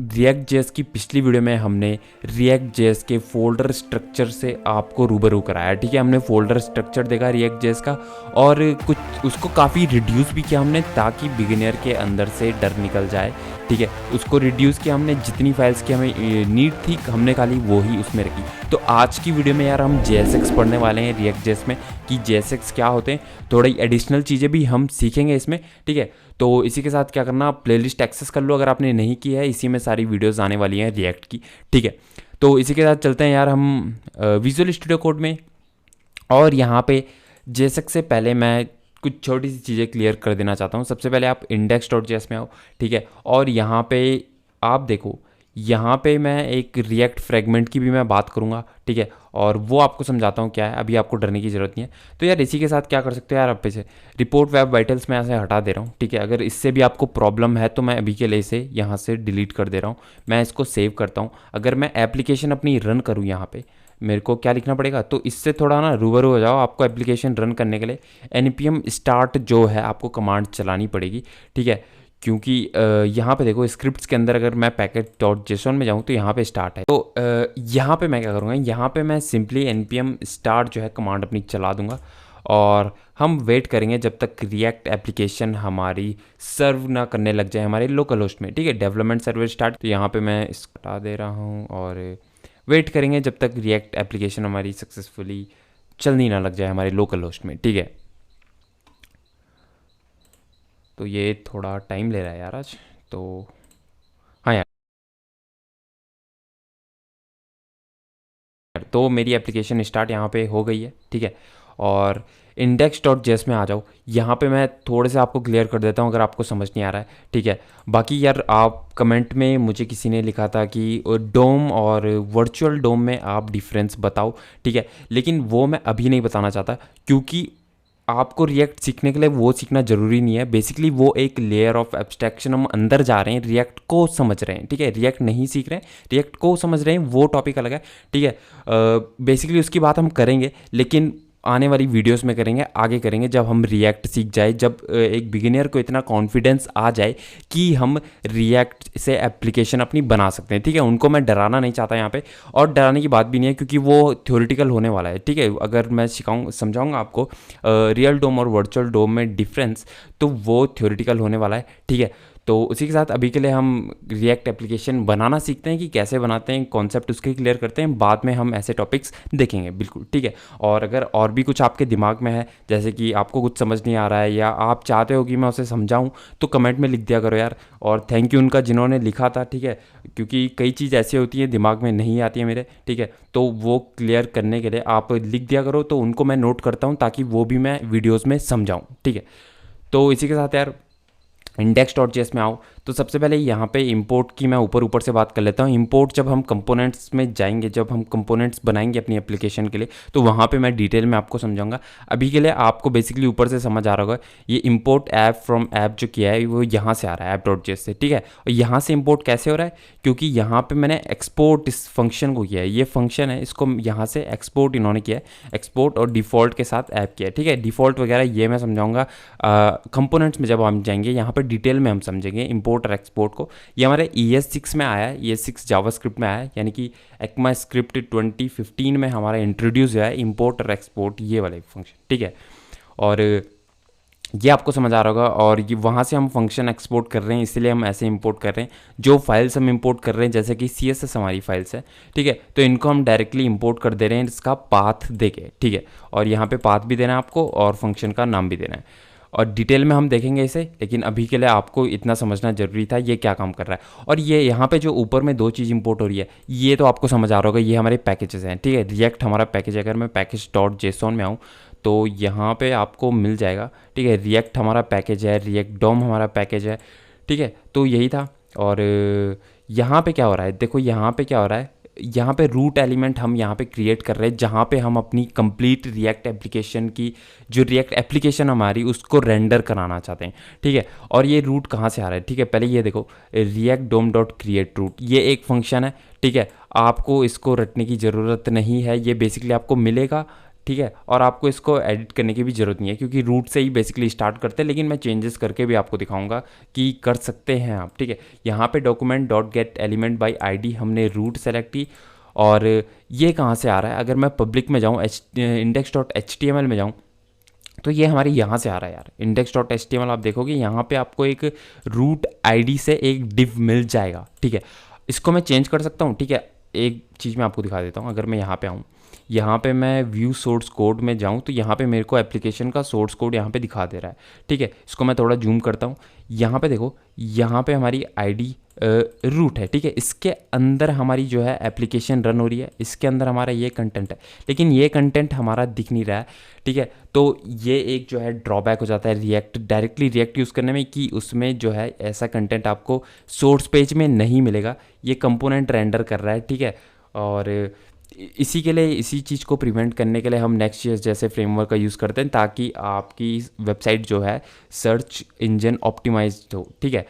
React JS की पिछली video में हमने रिएक्ट जेएस के फोल्डर स्ट्रक्चर से आपको रूबरू कराया। ठीक है, हमने फोल्डर स्ट्रक्चर देखा रिएक्ट जेएस का और कुछ उसको काफ़ी रिड्यूस भी किया हमने ताकि बिगिनर के अंदर से डर निकल जाए। ठीक है, उसको रिड्यूस किया हमने, जितनी फाइल्स की हमें नीड थी हमने खाली वो ही उसमें रखी। तो आज की वीडियो में यार हम JSX पढ़ने वाले हैं रिएक्ट जेएस में कि JSX क्या होते हैं, थोड़ी एडिशनल चीज़ें भी हम सीखेंगे इसमें। ठीक है, तो इसी के साथ क्या करना, प्लेलिस्ट एक्सेस कर लो अगर आपने नहीं की है, इसी में सारी वीडियोस आने वाली हैं रिएक्ट की। ठीक है, तो इसी के साथ चलते हैं यार हम विजुअल स्टूडियो कोड में। और यहाँ पे JSX से पहले मैं कुछ छोटी सी चीज़ें क्लियर कर देना चाहता हूँ। सबसे पहले आप index.js में आओ। ठीक है, और यहाँ पे आप देखो, यहाँ पे मैं एक रिएक्ट फ्रेगमेंट की भी मैं बात करूँगा। ठीक है, और वो आपको समझाता हूँ क्या है, अभी आपको डरने की ज़रूरत नहीं है। तो यार इसी के साथ क्या कर सकते हो यार, आप इसे रिपोर्ट वेब वाइटल्स में ऐसे हटा दे रहा हूँ। ठीक है, अगर इससे भी आपको प्रॉब्लम है तो मैं अभी के लिए इसे यहाँ से डिलीट कर दे रहा हूँ। मैं इसको सेव करता हूँ। अगर मैं एप्लीकेशन अपनी रन करूँ यहाँ पे, मेरे को क्या लिखना पड़ेगा, तो इससे थोड़ा ना रूबरू हो जाओ। आपको एप्लीकेशन रन करने के लिए npm start जो है आपको कमांड चलानी पड़ेगी। ठीक है, क्योंकि यहाँ पे देखो स्क्रिप्ट्स के अंदर अगर मैं package.json में जाऊँ तो यहाँ पे स्टार्ट है। तो यहाँ पे मैं क्या करूँगा, यहाँ पे मैं सिंपली npm start जो है कमांड अपनी चला दूंगा और हम वेट करेंगे जब तक रिएक्ट एप्लीकेशन हमारी सर्व ना करने लग जाए हमारे लोकल होस्ट में। ठीक है, डेवलपमेंट सर्वर स्टार्ट, तो यहाँ पे मैं इसको हटा दे रहा हूँ और वेट करेंगे जब तक रिएक्ट एप्लीकेशन हमारी सक्सेसफुली चलनी ना लग जाए हमारे लोकल होस्ट में। ठीक है, तो ये थोड़ा टाइम ले रहा है यार आज, तो हाँ यार, तो मेरी एप्लीकेशन स्टार्ट यहाँ पे हो गई है। ठीक है, और index.js में आ जाओ। यहाँ पे मैं थोड़े से आपको क्लियर कर देता हूँ अगर आपको समझ नहीं आ रहा है। ठीक है, बाकी यार आप कमेंट में मुझे किसी ने लिखा था कि डोम और वर्चुअल डोम में आप डिफरेंस बताओ। ठीक है, लेकिन वो मैं अभी नहीं बताना चाहता क्योंकि आपको रिएक्ट सीखने के लिए वो सीखना ज़रूरी नहीं है। बेसिकली वो एक लेयर ऑफ एब्स्ट्रैक्शन, हम अंदर जा रहे हैं, रिएक्ट को समझ रहे हैं। ठीक है, रिएक्ट नहीं सीख रहे हैं, रिएक्ट को समझ रहे हैं, वो टॉपिक अलग है। ठीक है, बेसिकली उसकी बात हम करेंगे लेकिन आने वाली वीडियोस में करेंगे, आगे करेंगे जब हम रिएक्ट सीख जाए, जब एक बिगिनर को इतना कॉन्फिडेंस आ जाए कि हम रिएक्ट से एप्लीकेशन अपनी बना सकते हैं। ठीक है, उनको मैं डराना नहीं चाहता यहाँ पे, और डराने की बात भी नहीं है क्योंकि वो थ्योरेटिकल होने वाला है। ठीक है, अगर मैं समझाऊंगा आपको रियल डोम और वर्चुअल डोम में डिफरेंस, तो वो थ्योरेटिकल होने वाला है। ठीक है, तो उसी के साथ अभी के लिए हम रिएक्ट एप्लीकेशन बनाना सीखते हैं कि कैसे बनाते हैं, कॉन्सेप्ट उसके क्लियर करते हैं, बाद में हम ऐसे टॉपिक्स देखेंगे। बिल्कुल ठीक है, और अगर और भी कुछ आपके दिमाग में है, जैसे कि आपको कुछ समझ नहीं आ रहा है या आप चाहते हो कि मैं उसे समझाऊं, तो कमेंट में लिख दिया करो यार। और थैंक यू उनका जिन्होंने लिखा था। ठीक है, क्योंकि कई चीज़ ऐसी होती है दिमाग में नहीं आती है मेरे। ठीक है, तो वो क्लियर करने के लिए आप लिख दिया करो, तो उनको मैं नोट करता हूँ ताकि वो भी मैं वीडियोज़ में समझाऊँ। ठीक है, तो इसी के साथ यार index.js में आओ। तो सबसे पहले यहाँ पे इंपोर्ट की मैं ऊपर ऊपर से बात कर लेता हूँ। इंपोर्ट जब हम कंपोनेंट्स में जाएंगे, जब हम कंपोनेंट्स बनाएंगे अपनी एप्लीकेशन के लिए, तो वहाँ पे मैं डिटेल में आपको समझाऊंगा। अभी के लिए आपको बेसिकली ऊपर से समझ आ रहा होगा, ये इंपोर्ट ऐप फ्रॉम ऐप जो किया है वो यहाँ से आ रहा है app.js से। ठीक है, और यहाँ से इंपोर्ट कैसे हो रहा है, क्योंकि यहाँ पर मैंने एक्सपोर्ट इस फंक्शन को किया है। ये फंक्शन है, इसको यहाँ से एक्सपोर्ट इन्होंने किया है, एक्सपोर्ट और डिफ़ॉल्ट के साथ ऐप किया है। ठीक है, डिफ़ॉल्ट वगैरह ये मैं समझाऊंगा कंपोनेंट्स में जब हम जाएंगे, यहाँ पर डिटेल में हम समझेंगे इंपोर्ट और एक्सपोर्ट को। ये हमारे ES6 में आया है, ES6 जावास्क्रिप्ट में आया है, यानी कि ECMAScript 2015 में हमारा इंट्रोड्यूस हुआ है इंपोर्ट और एक्सपोर्ट, ये वाले फंक्शन। ठीक है, और ये आपको समझ आ रहा होगा। और ये वहाँ से हम फंक्शन एक्सपोर्ट कर रहे हैं, इसलिए हम ऐसे इंपोर्ट कर रहे हैं। जो फाइल्स हम इंपोर्ट कर रहे हैं, जैसे कि CSS हमारी फाइल्स है, ठीक है, तो इनको हम डायरेक्टली इंपोर्ट कर दे रहे हैं इसका पाथ देके। ठीक है, और यहाँ पे पाथ भी देना है आपको और फंक्शन का नाम भी देना है, और डिटेल में हम देखेंगे इसे, लेकिन अभी के लिए आपको इतना समझना जरूरी था ये क्या काम कर रहा है। और ये यहाँ पे जो ऊपर में दो चीज़ इंपोर्ट हो रही है, ये तो आपको समझ आ रहा होगा, ये हमारे पैकेजेस हैं। ठीक है, रिएक्ट हमारा पैकेज है। अगर मैं package.json में आऊँ तो यहाँ पे आपको मिल जाएगा। ठीक है, रिएक्ट हमारा पैकेज है, रिएक्ट डोम हमारा पैकेज है। ठीक है, तो यही था। और यहाँ पे क्या हो रहा है, देखो यहाँ पे क्या हो रहा है, यहाँ पे रूट एलिमेंट हम यहाँ पे क्रिएट कर रहे हैं, जहाँ पे हम अपनी कंप्लीट रिएक्ट एप्लीकेशन की, जो रिएक्ट एप्लीकेशन हमारी, उसको रेंडर कराना चाहते हैं। ठीक है, और ये रूट कहाँ से आ रहा है, ठीक है, पहले ये देखो रिएक्ट डोम डॉट क्रिएट रूट, ये एक फंक्शन है। ठीक है, आपको इसको रटने की ज़रूरत नहीं है, ये बेसिकली आपको मिलेगा। ठीक है। और आपको इसको एडिट करने की भी ज़रूरत नहीं है क्योंकि रूट से ही बेसिकली स्टार्ट करते हैं, लेकिन मैं चेंजेस करके भी आपको दिखाऊंगा कि कर सकते हैं आप, ठीक है। यहाँ पे document dot gate element by ID हमने रूट सेलेक्ट की, और ये कहाँ से आ रहा है, अगर मैं पब्लिक में जाऊँ index.html में जाऊँ तो ये हमारे यहाँ से आ रहा है यार। index.html आप देखोगे यहाँ पे आपको एक रूट आईडी से एक डिव मिल जाएगा, ठीक है। इसको मैं चेंज कर सकता हूँ, ठीक है। एक चीज़ मैं आपको दिखा देता हूँ, अगर मैं यहाँ पे आऊँ, यहाँ पे मैं व्यू सोर्स कोड में जाऊँ तो यहाँ पे मेरे को एप्लीकेशन का सोर्स कोड यहाँ पे दिखा दे रहा है, ठीक है। इसको मैं थोड़ा जूम करता हूँ, यहाँ पे देखो, यहाँ पे हमारी आईडी रूट है, ठीक है। इसके अंदर हमारी जो है एप्लीकेशन रन हो रही है, इसके अंदर हमारा ये कंटेंट है, लेकिन ये कंटेंट हमारा दिख नहीं रहा है, ठीक है। तो ये एक जो है ड्रॉबैक हो जाता है डायरेक्टली रिएक्ट यूज़ करने में, कि उसमें जो है ऐसा कंटेंट आपको सोर्स पेज में नहीं मिलेगा, ये कंपोनेंट रेंडर कर रहा है, ठीक है। और इसी के लिए, इसी चीज़ को प्रिवेंट करने के लिए हम नेक्स्ट.जेएस जैसे फ्रेमवर्क का यूज़ करते हैं, ताकि आपकी वेबसाइट जो है सर्च इंजन ऑप्टिमाइज्ड हो, ठीक है।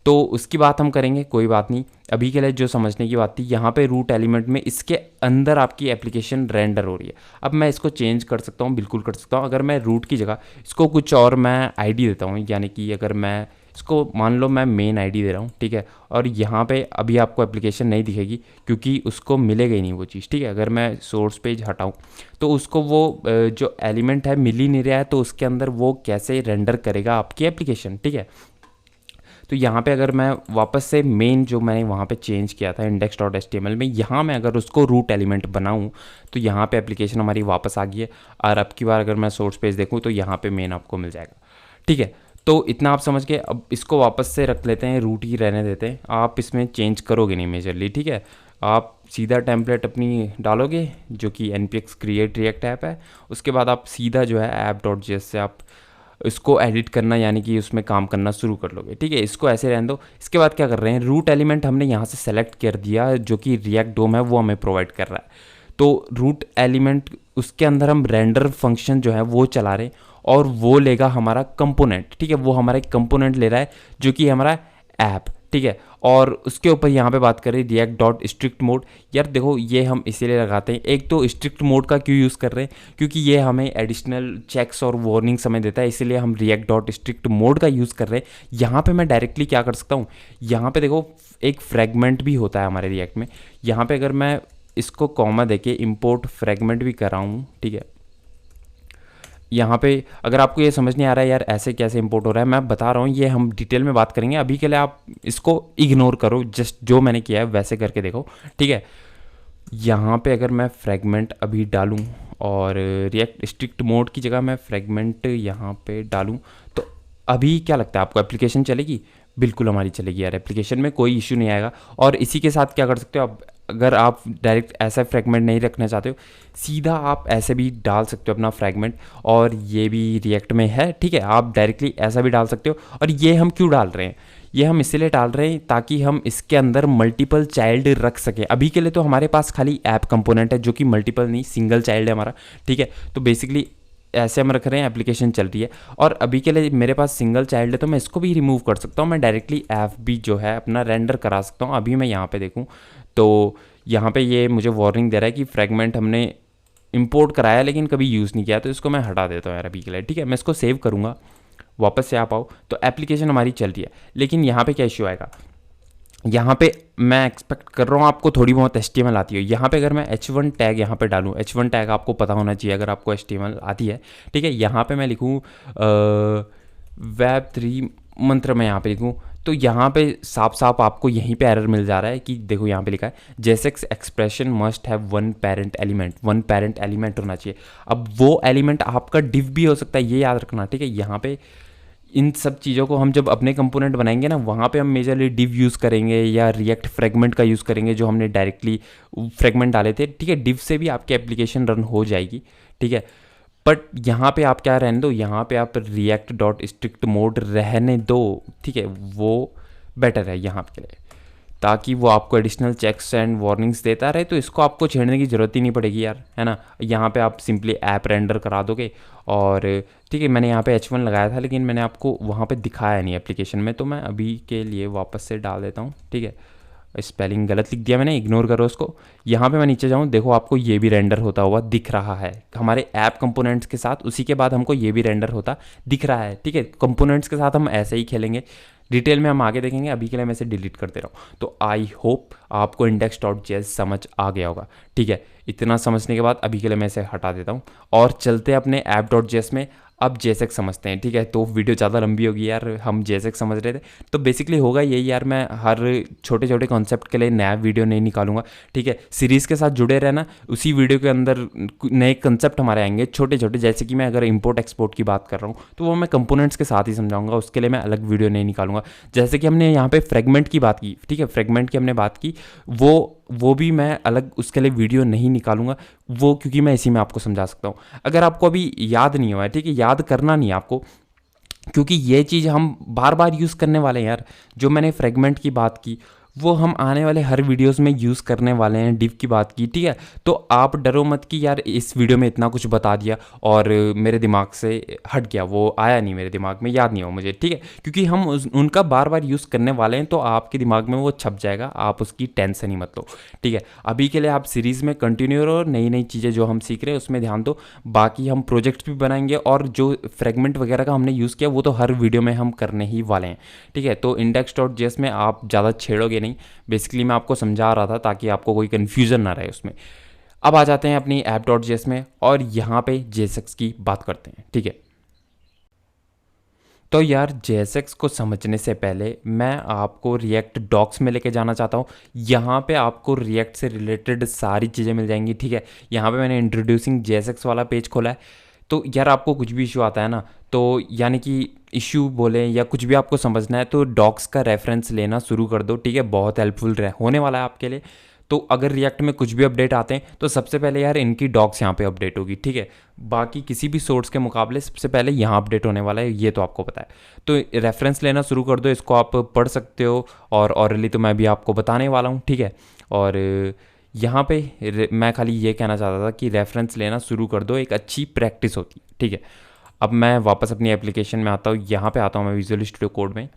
तो उसकी बात हम करेंगे, कोई बात नहीं। अभी के लिए जो समझने की बात थी, यहाँ पे रूट एलिमेंट में इसके अंदर आपकी एप्लीकेशन रेंडर हो रही है। अब मैं इसको चेंज कर सकता हूँ, बिल्कुल कर सकता हूँ। अगर मैं रूट की जगह इसको कुछ और मैं आईडी देता हूँ, यानी कि अगर मैं इसको मान लो मैं मेन आईडी दे रहा हूँ, ठीक है। और यहाँ पे अभी आपको एप्लीकेशन नहीं दिखेगी क्योंकि उसको मिलेगा ही नहीं वो चीज़, ठीक है। अगर मैं सोर्स पेज हटाऊँ तो उसको वो जो एलिमेंट है मिल ही नहीं रहा है, तो उसके अंदर वो कैसे रेंडर करेगा आपकी एप्लीकेशन, ठीक है। तो यहाँ पे अगर मैं वापस से मेन जो मैंने वहाँ पे चेंज किया था index.html में, यहाँ मैं अगर उसको रूट एलिमेंट बनाऊँ तो यहाँ पे एप्लीकेशन हमारी वापस आ गई है। और अब की बार अगर मैं सोर्स पेज देखूँ तो यहाँ पे मेन आपको मिल जाएगा, ठीक है। तो इतना आप समझ गए। अब इसको वापस से रख लेते हैं, रूट ही रहने देते हैं, आप इसमें चेंज करोगे नहीं मेजरली, ठीक है। आप सीधा टेम्पलेट अपनी डालोगे जो कि npx क्रिएट रिएक्ट ऐप है, उसके बाद आप सीधा जो है app.js से आप इसको एडिट करना, यानी कि उसमें काम करना शुरू कर लोगे, ठीक है। इसको ऐसे रहने दो। इसके बाद क्या कर रहे हैं, रूट एलिमेंट हमने यहाँ से सेलेक्ट कर दिया, जो कि रिएक्ट डोम है वो हमें प्रोवाइड कर रहा है। तो रूट एलिमेंट, उसके अंदर हम रेंडर फंक्शन जो है वो चला रहे हैं, और वो लेगा हमारा कंपोनेंट, ठीक है। वो हमारा एक कंपोनेंट ले रहा है जो कि हमारा ऐप, ठीक है। और उसके ऊपर यहाँ पे बात करें रिएक्ट डॉट स्ट्रिक्ट मोड, यार देखो ये हम इसीलिए लगाते हैं, एक तो स्ट्रिक्ट मोड का क्यों यूज़ कर रहे हैं, क्योंकि ये हमें एडिशनल चेक्स और वार्निंग समय देता है, इसीलिए हम रिएक्ट डॉट स्ट्रिक्ट मोड का यूज़ कर रहे हैं। यहाँ पे मैं डायरेक्टली क्या कर सकता हूँ, यहाँ पे देखो एक फ्रेगमेंट भी होता है हमारे रिएक्ट में। यहाँ पे अगर मैं इसको कॉमा देके इम्पोर्ट फ्रेगमेंट भी कर रहा हूँ, ठीक है। यहाँ पे अगर आपको ये समझ नहीं आ रहा है यार ऐसे कैसे इंपोर्ट हो रहा है, मैं बता रहा हूँ, ये हम डिटेल में बात करेंगे। अभी के लिए आप इसको इग्नोर करो, जस्ट जो मैंने किया है वैसे करके देखो, ठीक है। यहाँ पे अगर मैं फ्रेगमेंट अभी डालूँ और रिएक्ट स्ट्रिक्ट मोड की जगह मैं फ्रेगमेंट यहाँ पे डालूँ, तो अभी क्या लगता है आपको, एप्लीकेशन चलेगी? बिल्कुल हमारी चलेगी यार, एप्लीकेशन में कोई इशू नहीं आएगा। और इसी के साथ क्या कर सकते हो आप, अगर आप डायरेक्ट ऐसा फ्रेगमेंट नहीं रखना चाहते हो, सीधा आप ऐसे भी डाल सकते हो अपना फ्रेगमेंट, और ये भी रिएक्ट में है, ठीक है। आप डायरेक्टली ऐसा भी डाल सकते हो। और ये हम क्यों डाल रहे हैं, ये हम इसलिए डाल रहे हैं ताकि हम इसके अंदर मल्टीपल चाइल्ड रख सकें। अभी के लिए तो हमारे पास खाली ऐप कंपोनेंट है जो कि मल्टीपल नहीं, सिंगल चाइल्ड है हमारा, ठीक है। तो बेसिकली ऐसे हम रख रहे हैं, एप्लीकेशन चल रही है, और अभी के लिए मेरे पास सिंगल चाइल्ड है, तो मैं इसको भी रिमूव कर सकता हूँ। मैं डायरेक्टली ऐप भी जो है अपना रेंडर करा सकता हूँ। अभी मैं यहाँ पे देखूँ तो यहाँ पे ये मुझे वार्निंग दे रहा है कि फ्रेगमेंट हमने इंपोर्ट कराया लेकिन कभी यूज़ नहीं किया, तो इसको मैं हटा देता हूँ यार अभी के लिए, ठीक है। मैं इसको सेव करूँगा, वापस से आप आओ तो एप्लीकेशन हमारी चल रही है। लेकिन यहाँ पे क्या इशू आएगा, यहाँ पे मैं एक्सपेक्ट कर रहा हूँ आपको थोड़ी बहुत HTML आती है। यहाँ पे अगर मैं H1 टैग यहाँ पे डालूँ, H1 टैग आपको पता होना चाहिए अगर आपको HTML आती है, ठीक है। यहाँ पे मैं लिखूँ Web3 मंत्र में यहाँ पे लिखूँ, तो यहाँ पे साफ साफ आपको यहीं पे एरर मिल जा रहा है कि देखो यहाँ पे लिखा है JSX expression must have one parent element होना चाहिए। अब वो एलिमेंट आपका डिव भी हो सकता है, ये याद रखना, ठीक है। यहाँ पे इन सब चीज़ों को हम जब अपने कंपोनेंट बनाएंगे ना, वहाँ पे हम मेजरली डिव यूज़ करेंगे या रिएक्ट फ्रेगमेंट का यूज़ करेंगे, जो हमने डायरेक्टली फ्रेगमेंट डाले थे, ठीक है। डिव से भी आपकी एप्लीकेशन रन हो जाएगी, ठीक है। बट यहाँ पे आप क्या रहने दो, यहाँ पे आप रिएक्ट डॉट स्ट्रिक्ट मोड रहने दो, ठीक है। वो बेटर है यहाँ के लिए, ताकि वो आपको एडिशनल चेक्स एंड वार्निंग्स देता रहे, तो इसको आपको छेड़ने की ज़रूरत ही नहीं पड़ेगी यार, है ना। यहाँ पे आप सिंपली ऐप रेंडर करा दोगे, और ठीक है। मैंने यहाँ पे H1 लगाया था लेकिन मैंने आपको वहाँ पे दिखाया नहीं एप्लीकेशन में, तो मैं अभी के लिए वापस से डाल देता हूँ, ठीक है। स्पेलिंग गलत लिख दिया मैंने, इग्नोर करो उसको। यहाँ पे मैं नीचे जाऊँ, देखो आपको ये भी रेंडर होता हुआ दिख रहा है हमारे ऐप कंपोनेंट्स के साथ। उसी के बाद हमको ये भी रेंडर होता दिख रहा है, ठीक है। कंपोनेंट्स के साथ हम ऐसे ही खेलेंगे, डिटेल में हम आगे देखेंगे, अभी के लिए मैं इसे डिलीट कर दे रहा हूँ। तो आई होप आपको index.js समझ आ गया होगा, ठीक है। इतना समझने के बाद अभी के लिए मैं इसे हटा देता हूँ और चलते हैं अपने app.js में। अब JSX समझते हैं, ठीक है। तो वीडियो ज़्यादा लंबी होगी यार, हम JSX समझ रहे थे। तो बेसिकली होगा यही यार, मैं हर छोटे छोटे कॉन्सेप्ट के लिए नया वीडियो नहीं निकालूंगा, ठीक है। सीरीज़ के साथ जुड़े रहना, उसी वीडियो के अंदर नए कंसेप्ट हमारे आएंगे छोटे छोटे। जैसे कि मैं अगर इंपोर्ट एक्सपोर्ट की बात कर रहा हूँ तो वो मैं कंपोनेंट्स के साथ ही समझाऊंगा, उसके लिए मैं अलग वीडियो नहीं निकालूंगा। जैसे कि हमने यहाँ पे फ्रेगमेंट की बात की, ठीक है, फ्रेगमेंट की हमने बात की, वो भी मैं अलग उसके लिए वीडियो नहीं निकालूंगा वो, क्योंकि मैं इसी में आपको समझा सकता हूँ। अगर आपको अभी याद नहीं हुआ है, ठीक है, याद करना नहीं है आपको, क्योंकि ये चीज़ हम बार बार यूज़ करने वाले हैं यार। जो मैंने फ्रेगमेंट की बात की वो हम आने वाले हर वीडियोस में यूज़ करने वाले हैं। डिव की बात की, ठीक है। तो आप डरो मत कि यार इस वीडियो में इतना कुछ बता दिया और मेरे दिमाग से हट गया, वो आया नहीं मेरे दिमाग में, याद नहीं हो मुझे, ठीक है। क्योंकि हम उनका बार बार यूज़ करने वाले हैं, तो आपके दिमाग में वो छप जाएगा, आप उसकी टेंशन ही मत लो, ठीक है। अभी के लिए आप सीरीज़ में कंटिन्यू रहो, नई नई चीज़ें जो हम सीख रहे हैं उसमें ध्यान दो। बाकी हम प्रोजेक्ट्स भी बनाएंगे और जो फ्रेगमेंट वगैरह का हमने यूज़ किया वो तो हर वीडियो में हम करने ही वाले हैं, ठीक है। तो index.js में आप ज़्यादा छेड़ोगे नहीं, बेसिकली मैं आपको समझा रहा था ताकि आपको कोई कन्फ्यूज़न ना रहे उसमें। अब आ जाते हैं अपनी app.js में और यहाँ पे JSX की बात करते हैं, ठीक है। तो यार JSX को समझने से पहले मैं आपको रिएक्ट डॉक्स में लेके जाना चाहता हूँ। यहाँ पे आपको रिएक्ट से रिलेटेड सारी चीज़ें मिल जाएंगी, ठीक है। यहाँ पे मैंने इंट्रोड्यूसिंग JSX वाला पेज खोला है। तो यार आपको कुछ भी इशू आता है ना, तो यानी कि इशू बोले या कुछ भी आपको समझना है तो डॉक्स का रेफरेंस लेना शुरू कर दो, ठीक है। बहुत हेल्पफुल होने वाला है आपके लिए। तो अगर रिएक्ट में कुछ भी अपडेट आते हैं तो सबसे पहले यार इनकी डॉक्स यहाँ पे अपडेट होगी, ठीक है। बाकी किसी भी सोर्स के मुकाबले सबसे पहले यहाँ अपडेट होने वाला है, ये तो आपको पता है। तो रेफरेंस लेना शुरू कर दो, इसको आप पढ़ सकते हो और ऑरली तो मैं भी आपको बताने वाला हूँ, ठीक है। और यहाँ पे मैं खाली ये कहना चाहता था कि रेफरेंस लेना शुरू कर दो, एक अच्छी प्रैक्टिस होती है, ठीक है। अब मैं वापस अपनी एप्लीकेशन में आता हूँ, यहाँ पे आता हूँ मैं विजुअल स्टूडियो कोड में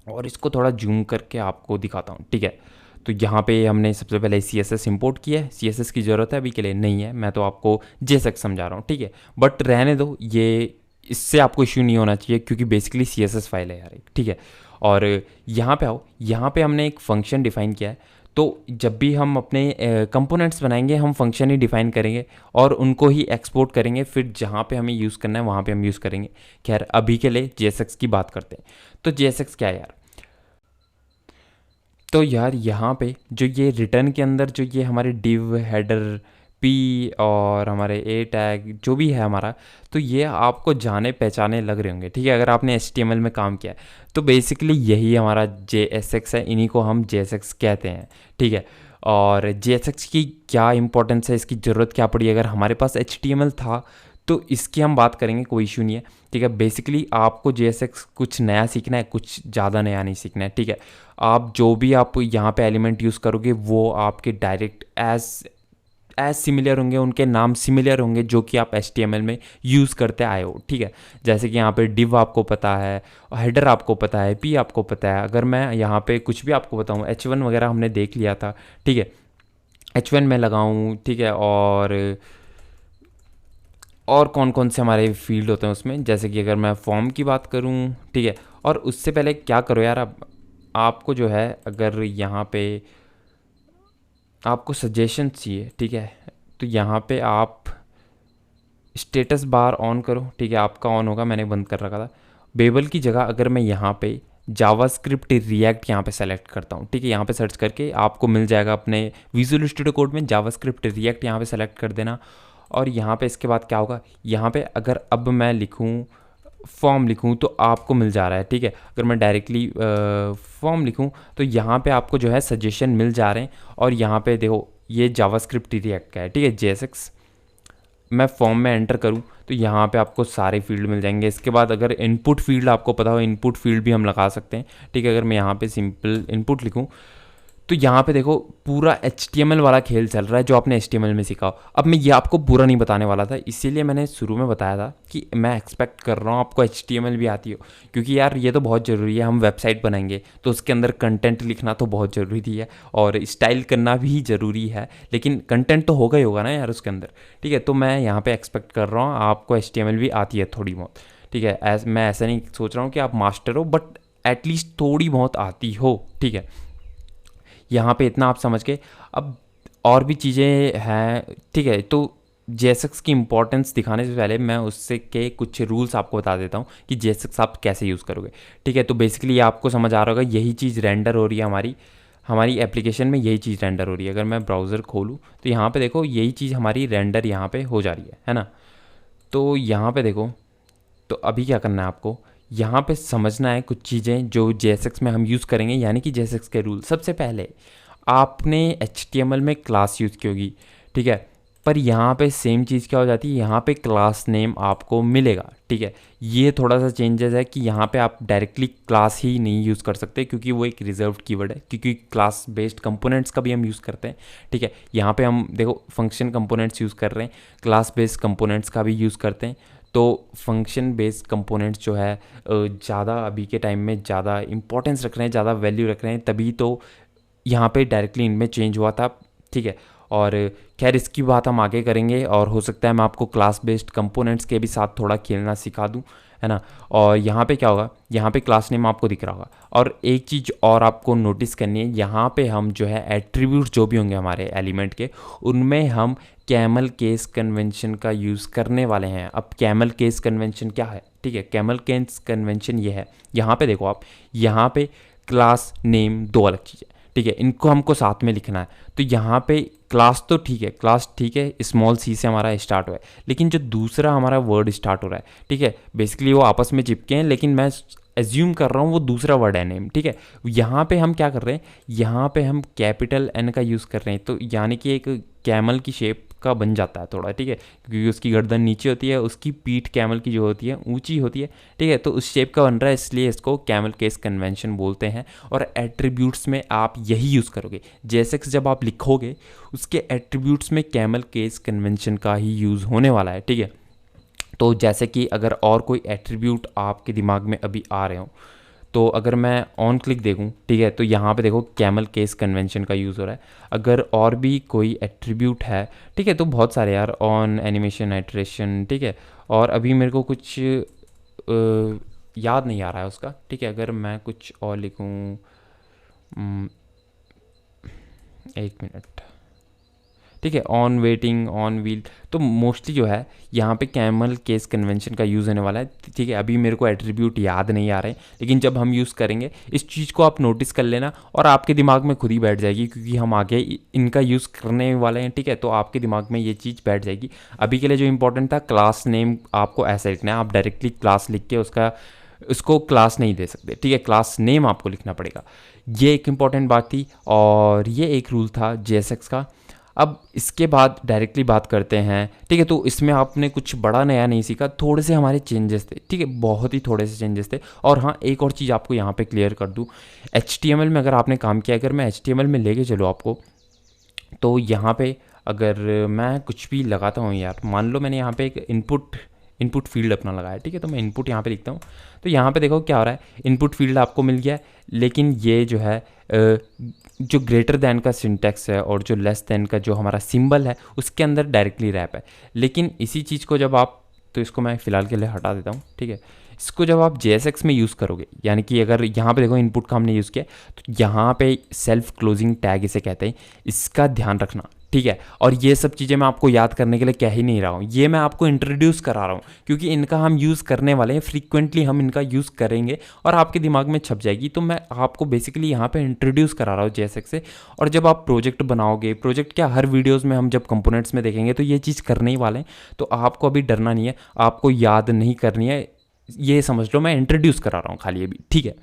और इसको थोड़ा जूम करके आपको दिखाता हूँ, ठीक है। तो यहाँ पे हमने सबसे पहले CSS इंपोर्ट किया है। CSS की ज़रूरत है अभी के लिए नहीं है, मैं तो आपको JSX समझा रहा हूँ, ठीक है। बट रहने दो, ये इससे आपको इश्यू नहीं होना चाहिए क्योंकि बेसिकली CSS फाइल है यार एक, ठीक है। और यहाँ पे आओ, यहाँ पे हमने एक फंक्शन डिफाइन किया है। तो जब भी हम अपने कंपोनेंट्स बनाएंगे हम फंक्शन ही डिफाइन करेंगे और उनको ही एक्सपोर्ट करेंगे, फिर जहाँ पे हमें यूज़ करना है वहाँ पे हम यूज़ करेंगे। खैर अभी के लिए JSX की बात करते हैं। तो JSX क्या है यार? तो यार यहाँ पे जो ये रिटर्न के अंदर जो ये हमारे डिव हेडर पी और हमारे ए टैग जो भी है हमारा, तो ये आपको जाने पहचाने लग रहे होंगे, ठीक है, अगर आपने HTML में काम किया है। तो बेसिकली यही हमारा JSX है, इन्हीं को हम JSX कहते हैं, ठीक है। और JSX की क्या इंपॉर्टेंस है, इसकी ज़रूरत क्या पड़ी? अगर हमारे पास HTML था तो इसकी हम बात करेंगे, कोई इशू नहीं है, ठीक है। बेसिकली आपको JSX कुछ नया सीखना है, कुछ ज़्यादा नया नहीं सीखना है, ठीक है। आप जो भी आप यहाँ पे एलिमेंट यूज़ करोगे वो आपके डायरेक्ट एज सिमिलर होंगे, उनके नाम सिमिलर होंगे जो कि आप HTML में यूज़ करते आए हो, ठीक है। जैसे कि यहाँ पे डिव आपको पता है, हेडर आपको पता है, पी आपको पता है। अगर मैं यहाँ पे कुछ भी आपको बताऊँ, H1 वगैरह हमने देख लिया था, ठीक है। H1 में लगाऊँ, ठीक है। और कौन कौन से हमारे फील्ड होते हैं उसमें, जैसे कि अगर मैं फॉर्म की बात करूं, ठीक है। और उससे पहले क्या करो यार, आपको जो है अगर यहाँ पे आपको सजेशन चाहिए, ठीक है, तो यहाँ पे आप स्टेटस बार ऑन करो, ठीक है। आपका ऑन होगा, मैंने बंद कर रखा था। बेबल की जगह अगर मैं यहाँ पे जावास्क्रिप्ट रिएक्ट यहाँ पे सेलेक्ट करता हूँ, ठीक है, यहाँ पे सर्च करके आपको मिल जाएगा अपने विजुअल स्टूडियो कोड में जावास्क्रिप्ट रिएक्ट, यहाँ पे सेलेक्ट कर देना। और यहाँ पे इसके बाद क्या होगा, यहाँ पे अगर अब मैं लिखूँ फॉर्म लिखूँ तो आपको मिल जा रहा है, ठीक है। अगर मैं डायरेक्टली फॉर्म लिखूँ तो यहाँ पे आपको जो है सजेशन मिल जा रहे हैं। और यहाँ पे देखो ये जावास्क्रिप्ट रिएक्ट का है, ठीक है, JSX। मैं फॉर्म में एंटर करूँ तो यहाँ पे आपको सारे फील्ड मिल जाएंगे। इसके बाद अगर इनपुट फील्ड आपको पता हो, इनपुट फील्ड भी हम लगा सकते हैं, ठीक है। अगर मैं यहाँ पे सिंपल इनपुट लिखूँ तो यहाँ पे देखो पूरा HTML वाला खेल चल रहा है जो आपने HTML में सीखा हो। अब मैं ये आपको पूरा नहीं बताने वाला था, इसीलिए मैंने शुरू में बताया था कि मैं एक्सपेक्ट कर रहा हूँ आपको HTML भी आती हो, क्योंकि यार ये तो बहुत ज़रूरी है। हम वेबसाइट बनाएंगे तो उसके अंदर कंटेंट लिखना तो बहुत ज़रूरी है और स्टाइल करना भी ज़रूरी है, लेकिन कंटेंट तो होगा ही होगा ना यार उसके अंदर। ठीक है, तो मैं यहाँ पर एक्सपेक्ट कर रहा हूँ आपको HTML भी आती है थोड़ी बहुत। ठीक है, मैं ऐसा नहीं सोच रहा हूँ कि आप मास्टर हो, बट एटलीस्ट थोड़ी बहुत आती हो। ठीक है, यहाँ पे इतना आप समझ के अब और भी चीज़ें हैं। ठीक है, तो JSX की इंपॉर्टेंस दिखाने से पहले मैं उससे के कुछ रूल्स आपको बता देता हूँ कि JSX आप कैसे यूज़ करोगे। ठीक है, तो बेसिकली ये आपको समझ आ रहा होगा, यही चीज़ रेंडर हो रही है हमारी एप्लीकेशन में, यही चीज़ रेंडर हो रही है। अगर मैं ब्राउज़र खोलूँ तो यहाँ पे देखो यही चीज़ हमारी रेंडर यहाँ पे हो जा रही है ना। तो यहाँ पे देखो, तो अभी क्या करना है आपको, यहाँ पे समझना है कुछ चीज़ें जो JSX में हम यूज़ करेंगे, यानी कि JSX के रूल। सबसे पहले आपने HTML में क्लास यूज़ की होगी, ठीक है, पर यहाँ पे सेम चीज़ क्या हो जाती है, यहाँ पे क्लास नेम आपको मिलेगा। ठीक है, ये थोड़ा सा चेंजेस है कि यहाँ पे आप डायरेक्टली क्लास ही नहीं यूज़ कर सकते, क्योंकि वो एक रिजर्व्ड कीवर्ड है, क्योंकि क्लास बेस्ड कंपोनेंट्स का भी हम यूज़ करते हैं। ठीक है, यहाँ पे हम देखो फंक्शन कंपोनेंट्स यूज़ कर रहे हैं, क्लास बेस्ड कंपोनेंट्स का भी यूज़ करते हैं। तो फंक्शन बेस्ड कंपोनेंट्स जो है ज़्यादा अभी के टाइम में ज़्यादा इंपॉर्टेंस रख रहे हैं, ज़्यादा वैल्यू रख रहे हैं, तभी तो यहाँ पे डायरेक्टली इनमें चेंज हुआ था। ठीक है, और खैर इसकी बात हम आगे करेंगे, और हो सकता है मैं आपको क्लास बेस्ड कंपोनेंट्स के भी साथ थोड़ा खेलना सिखा दूँ, है ना। और यहाँ पे क्या होगा, यहाँ पे क्लास नेम आपको दिख रहा होगा। और एक चीज़ और आपको नोटिस करनी है, यहाँ पे हम जो है एट्रीब्यूट जो भी होंगे हमारे एलिमेंट के, उनमें हम कैमल केस कन्वेंशन का यूज़ करने वाले हैं। अब कैमल केस कन्वेंशन क्या है, ठीक है, कैमल केस कन्वेंशन ये है, यहाँ पे देखो आप, यहाँ पे क्लास नेम दो अलग चीज़ें, ठीक है, इनको हमको साथ में लिखना है। तो यहाँ पे क्लास तो ठीक है, क्लास ठीक है, स्मॉल सी से हमारा स्टार्ट हुआ है, लेकिन जो दूसरा हमारा वर्ड स्टार्ट हो रहा है, ठीक है, बेसिकली वो आपस में चिपके हैं, लेकिन मैं एज्यूम कर रहा हूँ वो दूसरा वर्ड है नेम। ठीक है, यहाँ पे हम क्या कर रहे हैं, यहाँ पे हम कैपिटल N का यूज़ कर रहे हैं, तो यानी कि एक कैमल की शेप का बन जाता है थोड़ा। ठीक है, क्योंकि उसकी गर्दन नीचे होती है, उसकी पीठ कैमल की जो होती है ऊंची होती है। ठीक है, तो उस शेप का बन रहा है, इसलिए इसको कैमल केस कन्वेंशन बोलते हैं। और एट्रीब्यूट्स में आप यही यूज़ करोगे, JSX जब आप लिखोगे उसके एट्रीब्यूट्स में कैमल केस कन्वेंशन का ही यूज़ होने वाला है। ठीक है, तो जैसे कि अगर और कोई एट्रीब्यूट आपके दिमाग में अभी आ रहे हो, तो अगर मैं ऑन क्लिक देखूं, ठीक है, तो यहाँ पे देखो कैमल केस कन्वेंशन का यूज़ हो रहा है। अगर और भी कोई एट्रीब्यूट है, ठीक है, तो बहुत सारे यार, ऑन एनिमेशन आइटरेशन, ठीक है, और अभी मेरे को कुछ याद नहीं आ रहा है उसका। ठीक है, अगर मैं कुछ और लिखूँ, एक मिनट, ठीक है, ऑन वेटिंग, ऑन व्हील, तो मोस्टली जो है यहाँ पे कैमल केस कन्वेंशन का यूज़ होने वाला है। ठीक है, अभी मेरे को एट्रीब्यूट याद नहीं आ रहे हैं, लेकिन जब हम यूज़ करेंगे इस चीज़ को आप नोटिस कर लेना, और आपके दिमाग में खुद ही बैठ जाएगी, क्योंकि हम आगे इनका यूज़ करने वाले हैं। ठीक है, तो आपके दिमाग में ये चीज़ बैठ जाएगी। अभी के लिए जो इंपॉर्टेंट था, क्लास नेम आपको ऐसा लिखना है, आप डायरेक्टली क्लास लिख के उसको क्लास नहीं दे सकते। ठीक है, क्लास नेम आपको लिखना पड़ेगा। ये एक इंपॉर्टेंट बात थी, और ये एक रूल था JSX का। अब इसके बाद डायरेक्टली बात करते हैं। ठीक है, तो इसमें आपने कुछ बड़ा नया नहीं सीखा, थोड़े से हमारे चेंजेस थे। ठीक है, बहुत ही थोड़े से चेंजेस थे। और हाँ, एक और चीज़ आपको यहाँ पे क्लियर कर दूँ, HTML में अगर आपने काम किया, अगर मैं HTML में लेके चलो आपको, तो यहाँ पे अगर मैं कुछ भी लगाता हूँ यार, मान लो मैंने यहाँ पे एक इनपुट फील्ड अपना लगाया। ठीक है, तो मैं इनपुट यहाँ पे लिखता हूँ, तो यहाँ पे देखो क्या हो रहा है, इनपुट फील्ड आपको मिल गया है, लेकिन ये जो है जो ग्रेटर दैन का सिंटैक्स है और जो लेस दैन का जो हमारा सिंबल है, उसके अंदर डायरेक्टली रैप है। लेकिन इसी चीज़ को जब आप, तो इसको मैं फ़िलहाल के लिए हटा देता हूँ। ठीक है, इसको जब आप JSX में यूज़ करोगे, यानी कि अगर यहाँ पे देखो इनपुट का हमने यूज़ किया, तो यहाँ पे सेल्फ क्लोजिंग टैग इसे कहते हैं, इसका ध्यान रखना। ठीक है, और ये सब चीज़ें मैं आपको याद करने के लिए कह ही नहीं रहा हूँ, ये मैं आपको इंट्रोड्यूस करा रहा हूँ, क्योंकि इनका हम यूज़ करने वाले हैं, फ्रीक्वेंटली हम इनका यूज़ करेंगे और आपके दिमाग में छप जाएगी। तो मैं आपको बेसिकली यहाँ पे इंट्रोड्यूस करा रहा हूँ JSX से। और जब आप प्रोजेक्ट बनाओगे, प्रोजेक्ट क्या, हर वीडियोज़ में हम जब कंपोनेंट्स में देखेंगे तो ये चीज़ करने ही वाले हैं, तो आपको अभी डरना नहीं है, आपको याद नहीं करनी है, ये समझ लो मैं इंट्रोड्यूस करा रहा हूँ खाली अभी। ठीक है,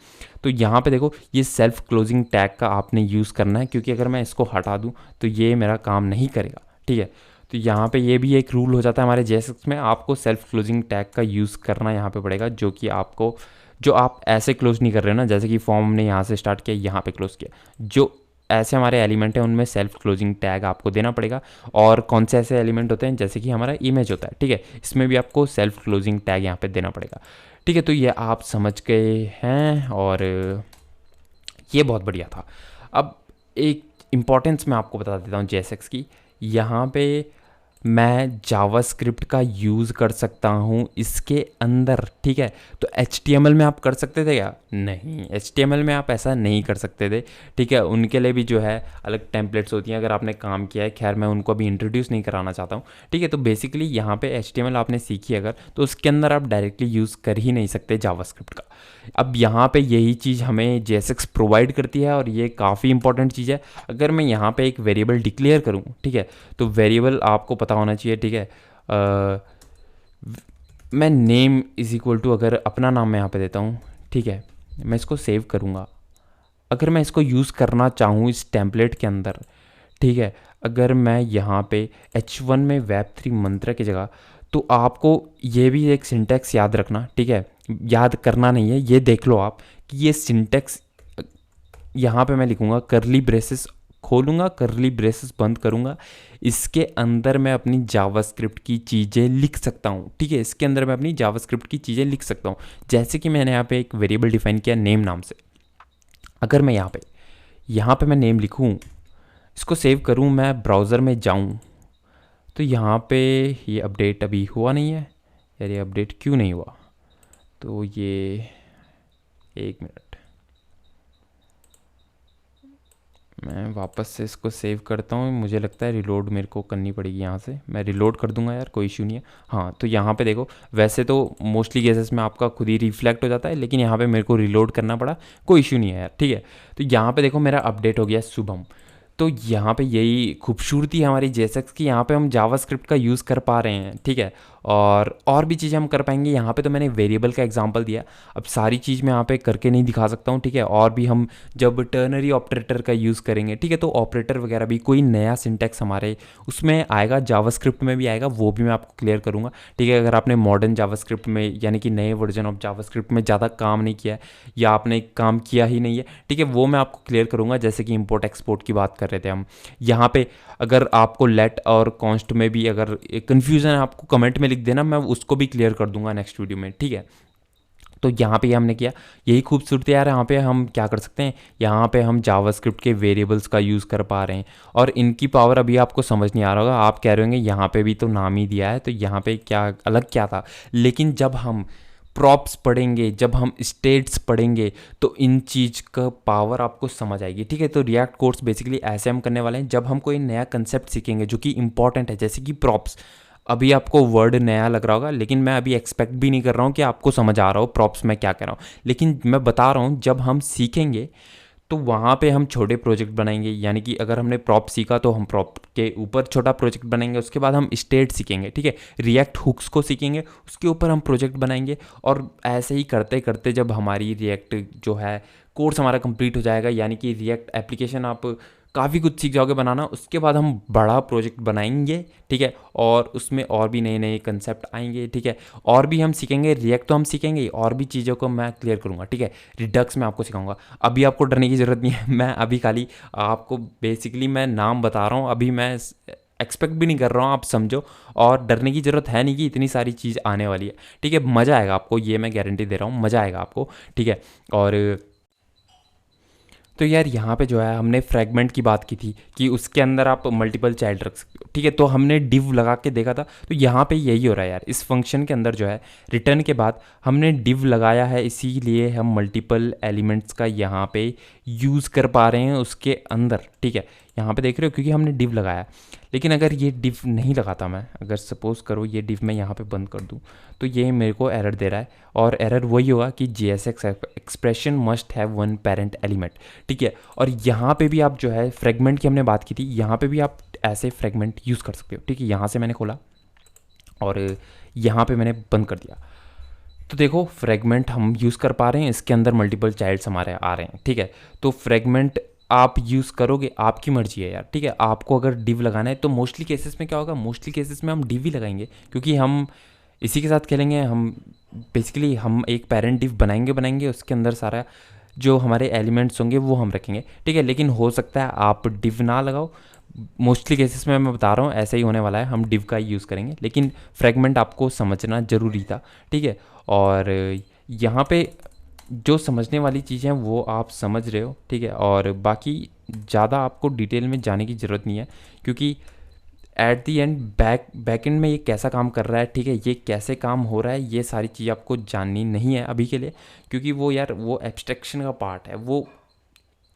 तो यहाँ पे देखो ये सेल्फ क्लोजिंग टैग का आपने यूज़ करना है, क्योंकि अगर मैं इसको हटा दूँ तो ये मेरा काम नहीं करेगा। ठीक है, तो यहाँ पे ये भी एक रूल हो जाता है हमारे JSX में, आपको सेल्फ क्लोजिंग टैग का यूज़ करना यहाँ पे पड़ेगा, जो आप ऐसे क्लोज नहीं कर रहे हो ना, जैसे कि फॉर्म ने यहाँ से स्टार्ट किया, यहाँ पे क्लोज किया, जो ऐसे हमारे एलिमेंट हैं उनमें सेल्फ क्लोजिंग टैग आपको देना पड़ेगा। और कौन से ऐसे एलिमेंट होते हैं जैसे कि हमारा इमेज होता है, ठीक है, इसमें भी आपको सेल्फ क्लोजिंग टैग यहाँ पे देना पड़ेगा, ठीक है। तो ये आप समझ गए हैं और ये बहुत बढ़िया था। अब एक इम्पॉर्टेंस मैं आपको बता देता हूँ JSX की। यहाँ पे मैं जावास्क्रिप्ट का यूज़ कर सकता हूँ इसके अंदर, ठीक है। तो HTML में आप कर सकते थे क्या? नहीं, HTML में आप ऐसा नहीं कर सकते थे, ठीक है। उनके लिए भी जो है अलग टेम्पलेट्स होती हैं, अगर आपने काम किया है। खैर मैं उनको अभी इंट्रोड्यूस नहीं कराना चाहता हूँ, ठीक है। तो बेसिकली यहाँ पे HTML आपने सीखी अगर, तो उसके अंदर आप डायरेक्टली यूज़ कर ही नहीं सकते जावास्क्रिप्ट का। अब यहाँ पे यही चीज़ हमें JSX प्रोवाइड करती है और ये काफ़ी इंपॉर्टेंट चीज़ है। अगर मैं यहाँ पे एक वेरिएबल डिक्लेयर करूँ, ठीक है, तो वेरिएबल आपको पता होना चाहिए, ठीक है। मैं नेम इज़ इक्वल टू, अगर अपना नाम मैं यहाँ पे देता हूँ, ठीक है, मैं इसको सेव करूँगा। अगर मैं इसको यूज़ करना चाहूँ इस टेम्पलेट के अंदर, ठीक है, अगर मैं यहाँ पे H1 में Web3 मंत्र की जगह, तो आपको ये भी एक सिंटैक्स याद रखना, ठीक है। याद करना नहीं है, ये देख लो आप कि ये सिंटैक्स यहाँ पे मैं लिखूँगा, करली ब्रेसेस खोलूँगा, करली ब्रेसेस बंद करूँगा, इसके अंदर मैं अपनी जावास्क्रिप्ट की चीज़ें लिख सकता हूँ, ठीक है। इसके अंदर मैं अपनी जावास्क्रिप्ट की चीज़ें लिख सकता हूँ, जैसे कि मैंने यहाँ पे एक वेरिएबल डिफाइन किया नेम नाम से। अगर मैं यहाँ पे मैं नेम लिखूँ, इसको सेव करूँ, मैं ब्राउज़र में जाऊँ, तो यहाँ पे ये अपडेट अभी हुआ नहीं है यार, ये अपडेट क्यों नहीं हुआ? तो ये एक मिनट, मैं वापस से इसको सेव करता हूँ। मुझे लगता है रिलोड मेरे को करनी पड़ेगी, यहाँ से मैं रिलोड कर दूंगा यार, कोई इशू नहीं है। हाँ, तो यहाँ पे देखो, वैसे तो मोस्टली केसेस में आपका खुद ही रिफ्लेक्ट हो जाता है, लेकिन यहाँ पे मेरे को रिलोड करना पड़ा, कोई इशू नहीं है यार, ठीक है। तो यहाँ पे देखो मेरा अपडेट हो गया शुभम। तो यहाँ पे यही खूबसूरती है हमारी JSX की, यहाँ पे हम जावास्क्रिप्ट का यूज़ कर पा रहे हैं, ठीक है। और भी चीज़ें हम कर पाएंगे। यहाँ पे तो मैंने वेरिएबल का एग्जांपल दिया, अब सारी चीज़ मैं यहाँ पे करके नहीं दिखा सकता हूँ, ठीक है। और भी हम जब टर्नरी ऑपरेटर का यूज़ करेंगे, ठीक है, तो ऑपरेटर वगैरह भी कोई नया सिंटैक्स हमारे उसमें आएगा, जावास्क्रिप्ट में भी आएगा, वो भी मैं आपको क्लियर करूँगा, ठीक है। अगर आपने मॉडर्न जावास्क्रिप्ट में यानी कि नए वर्जन ऑफ जावास्क्रिप्ट में ज़्यादा काम नहीं किया है या आपने काम किया ही नहीं है, ठीक है, वो मैं आपको क्लियर करूँगा। जैसे कि इम्पोर्ट एक्सपोर्ट की बात कर रहे थे हम, यहाँ पे अगर आपको लेट और कॉन्स्ट में भी अगर कन्फ्यूज़न है, आपको कमेंट में लिख देना, मैं उसको भी क्लियर कर दूंगा नेक्स्ट वीडियो में, ठीक है। तो यहाँ पे हमने किया, यही खूबसूरती यार। यहाँ पे हम क्या कर सकते हैं, यहाँ पे हम जावास्क्रिप्ट के वेरिएबल्स का यूज़ कर पा रहे हैं और इनकी पावर अभी आपको समझ नहीं आ रहा होगा। आप कह रहे होंगे यहाँ पे भी तो नाम ही दिया है, तो यहाँ पे क्या अलग क्या था। लेकिन जब हम प्रॉप्स पढ़ेंगे, जब हम स्टेट्स पढ़ेंगे, तो इन चीज़ का पावर आपको समझ आएगी, ठीक है। तो रिएक्ट कोर्स बेसिकली ऐसे हम करने वाले हैं, जब हम कोई नया कंसेप्ट सीखेंगे जो कि इंपॉर्टेंट है, जैसे कि प्रॉप्स। अभी आपको वर्ड नया लग रहा होगा, लेकिन मैं अभी एक्सपेक्ट भी नहीं कर रहा हूँ कि आपको समझ आ रहा हो प्रॉप्स मैं क्या कह रहा हूँ, लेकिन मैं बता रहा हूँ जब हम सीखेंगे तो वहाँ पे हम छोटे प्रोजेक्ट बनाएंगे। यानी कि अगर हमने प्रॉप सीखा तो हम प्रॉप के ऊपर छोटा प्रोजेक्ट बनाएंगे, उसके बाद हम स्टेट सीखेंगे, ठीक है, रिएक्ट हुक्स को सीखेंगे, उसके ऊपर हम प्रोजेक्ट बनाएंगे। और ऐसे ही करते करते जब हमारी रिएक्ट जो है कोर्स हमारा कंप्लीट हो जाएगा, यानी कि रिएक्ट एप्लीकेशन आप काफ़ी कुछ सीख जाओगे बनाना, उसके बाद हम बड़ा प्रोजेक्ट बनाएंगे, ठीक है, और उसमें और भी नए नए कंसेप्ट आएंगे, ठीक है, और भी हम सीखेंगे। रिएक्ट तो हम सीखेंगे, और भी चीज़ों को मैं क्लियर करूँगा, ठीक है। रिडक्स में आपको सिखाऊंगा, अभी आपको डरने की ज़रूरत नहीं है। मैं अभी खाली आपको बेसिकली मैं नाम बता रहा हूँ, अभी मैं एक्सपेक्ट भी नहीं कर रहा हूँ, आप समझो। और डरने की ज़रूरत है नहीं कि इतनी सारी चीज़ आने वाली है, ठीक है। मज़ा आएगा आपको, ये मैं गारंटी दे रहा हूँ, मज़ा आएगा आपको, ठीक है। और तो यार यहाँ पे जो है हमने फ्रैगमेंट की बात की थी कि उसके अंदर आप मल्टीपल चाइल्ड रख सकते हो, ठीक है। तो हमने डिव लगा के देखा था, तो यहाँ पे यही हो रहा है यार, इस फंक्शन के अंदर जो है रिटर्न के बाद हमने डिव लगाया है, इसीलिए हम मल्टीपल एलिमेंट्स का यहाँ पे यूज़ कर पा रहे हैं उसके अंदर, ठीक है। यहाँ पे देख रहे हो क्योंकि हमने डिव लगाया। लेकिन अगर ये डिव नहीं लगाता मैं, अगर सपोज़ करो ये डिव मैं यहाँ पे बंद कर दूँ, तो ये मेरे को एरर दे रहा है। और एरर वही होगा कि JSX expression must have one parent element, ठीक है। और यहाँ पे भी आप जो है फ्रेगमेंट की हमने बात की थी, यहाँ पे भी आप ऐसे फ्रेगमेंट यूज़ कर सकते हो, ठीक है। यहाँ से मैंने खोला और यहाँ पे मैंने बंद कर दिया, तो देखो फ्रेगमेंट हम यूज़ कर पा रहे हैं, इसके अंदर मल्टीपल चाइल्ड्स हमारे आ रहे हैं, ठीक है। तो फ्रेगमेंट आप यूज़ करोगे, आपकी मर्जी है यार, ठीक है। आपको अगर डिव लगाना है तो मोस्टली केसेस में क्या होगा, मोस्टली केसेस में हम डिव ही लगाएंगे, क्योंकि हम इसी के साथ खेलेंगे। हम बेसिकली हम एक पेरेंट डिव बनाएंगे, उसके अंदर सारा जो हमारे एलिमेंट्स होंगे वो हम रखेंगे, ठीक है। लेकिन हो सकता है आप डिव ना लगाओ, मोस्टली केसेस में मैं बता रहा हूँ ऐसा ही होने वाला है, हम डिव का ही यूज़ करेंगे, लेकिन फ्रेगमेंट आपको समझना ज़रूरी था, ठीक है। और यहाँ पे जो समझने वाली चीज़ें हैं वो आप समझ रहे हो, ठीक है। और बाकी ज़्यादा आपको डिटेल में जाने की ज़रूरत नहीं है, क्योंकि at the and back and में ये कैसा काम कर रहा है, ठीक है, ये कैसे काम हो रहा है, ये सारी चीज़ आपको जाननी नहीं है अभी के लिए, क्योंकि वो यार वो एब्स्ट्रैक्शन का पार्ट है, वो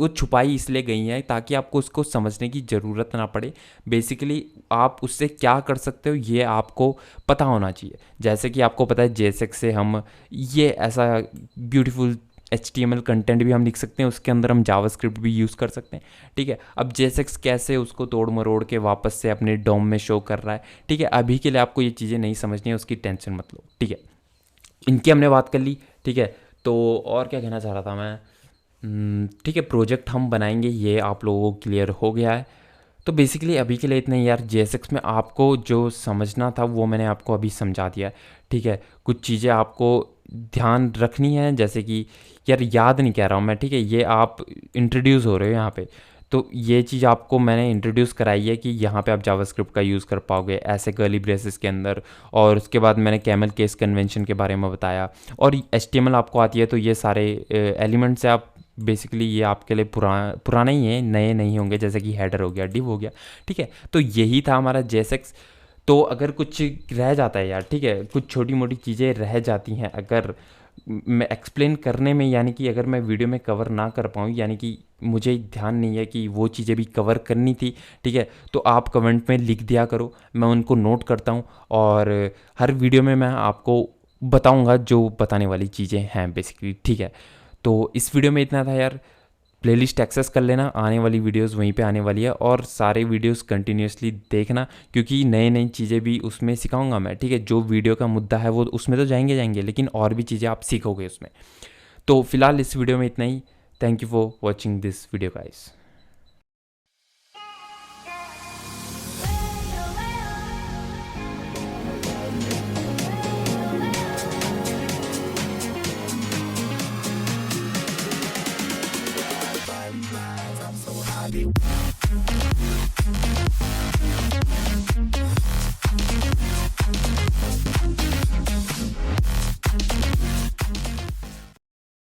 छुपाई इसलिए गई है ताकि आपको उसको समझने की ज़रूरत ना पड़े। बेसिकली आप उससे क्या कर सकते हो ये आपको पता होना चाहिए। जैसे कि आपको पता है JSX से हम ये ऐसा ब्यूटीफुल HTML कंटेंट भी हम लिख सकते हैं, उसके अंदर हम जावास्क्रिप्ट भी यूज़ कर सकते हैं, ठीक है। अब JSX कैसे उसको तोड़ मरोड़ के वापस से अपने डोम में शो कर रहा है, ठीक है, अभी के लिए आपको ये चीज़ें नहीं समझनी है, उसकी टेंशन मत लो, ठीक है। इनकी हमने बात कर ली, ठीक है। तो और क्या कहना चाह रहा था मैं, ठीक है, प्रोजेक्ट हम बनाएंगे ये आप लोगों को क्लियर हो गया है। तो बेसिकली अभी के लिए इतना ही यार। JSX में आपको जो समझना था वो मैंने आपको अभी समझा दिया है, ठीक है। कुछ चीज़ें आपको ध्यान रखनी है, जैसे कि यार याद नहीं कह रहा हूँ मैं, ठीक है, ये आप इंट्रोड्यूस हो रहे हो यहाँ पे, तो ये चीज़ आपको मैंने इंट्रोड्यूस कराई है कि यहाँ पे आप जावास्क्रिप्ट का यूज़ कर पाओगे ऐसे कर्ली ब्रेसेस के अंदर। और उसके बाद मैंने कैमल केस कन्वेंशन के बारे में बताया, और HTML आपको आती है, तो ये सारे एलिमेंट्स से आप बेसिकली ये आपके लिए पुराना ही है, नए नहीं होंगे, जैसे कि हेडर हो गया, डिव हो गया, ठीक है। तो यही था हमारा JSX। तो अगर कुछ रह जाता है यार, ठीक है, कुछ छोटी मोटी चीज़ें रह जाती हैं अगर मैं एक्सप्लेन करने में, यानी कि अगर मैं वीडियो में कवर ना कर पाऊँ, यानी कि मुझे ध्यान नहीं है कि वो चीज़ें भी कवर करनी थी, ठीक है, तो आप कमेंट में लिख दिया करो, मैं उनको नोट करता हूँ, और हर वीडियो में मैं आपको बताऊँगा जो बताने वाली चीज़ें हैं बेसिकली, ठीक है। तो इस वीडियो में इतना था यार। प्लेलिस्ट एक्सेस कर लेना, आने वाली वीडियोस वहीं पे आने वाली है, और सारे वीडियोस कंटिन्यूसली देखना, क्योंकि नई नई चीज़ें भी उसमें सिखाऊंगा मैं, ठीक है। जो वीडियो का मुद्दा है वो उसमें तो जाएंगे, लेकिन और भी चीज़ें आप सीखोगे उसमें। तो फिलहाल इस वीडियो में इतना ही। Thank you for watching this video guys.